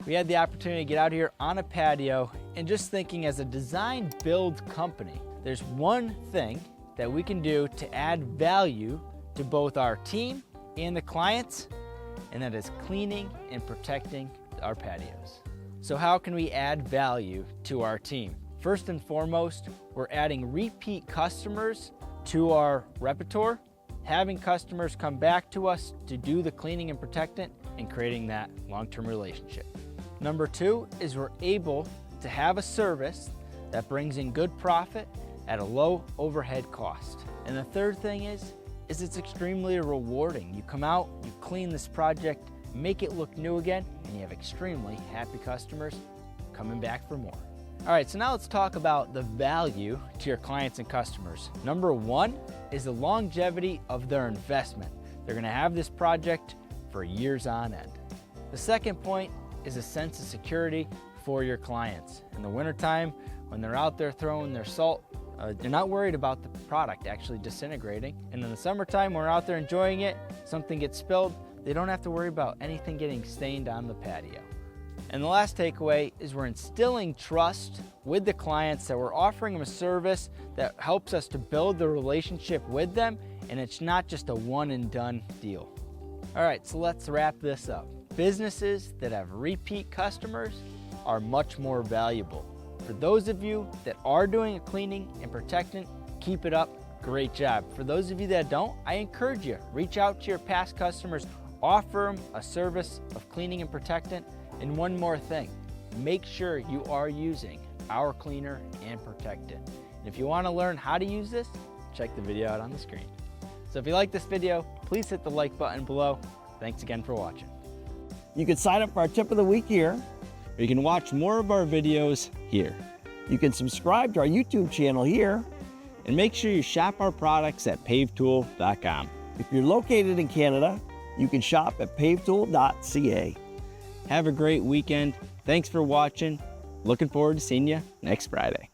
We had the opportunity to get out here on a patio, and just thinking as a design build company, there's one thing that we can do to add value to both our team and the clients, and that is cleaning and protecting our patios. So how can we add value to our team? First and foremost, we're adding repeat customers to our repertoire, having customers come back to us to do the cleaning and protectant, and creating that long-term relationship. Number two is we're able to have a service that brings in good profit at a low overhead cost. And the third thing is it's extremely rewarding. You come out, you clean this project, make it look new again, and you have extremely happy customers coming back for more. All right, so now let's talk about the value to your clients and customers. Number one is the longevity of their investment. They're gonna have this project for years on end. The second point is a sense of security for your clients. In the wintertime, when they're out there throwing their salt, they're not worried about the product actually disintegrating. And in the summertime, when we're out there enjoying it, something gets spilled, they don't have to worry about anything getting stained on the patio. And the last takeaway is we're instilling trust with the clients, that we're offering them a service that helps us to build the relationship with them, and it's not just a one and done deal. All right, so let's wrap this up. Businesses that have repeat customers are much more valuable. For those of you that are doing a cleaning and protectant, keep it up, great job. For those of you that don't, I encourage you, reach out to your past customers, offer them a service of cleaning and protectant. And one more thing, make sure you are using our cleaner and protectant. And if you want to learn how to use this, check the video out on the screen. So if you like this video, please hit the like button below. Thanks again for watching. You can sign up for our tip of the week here, Or you can watch more of our videos here. you can subscribe to our YouTube channel here. And make sure you shop our products at pavetool.com. If you're located in Canada, you can shop at pavetool.ca. Have a great weekend. Thanks for watching. Looking forward to seeing you next Friday.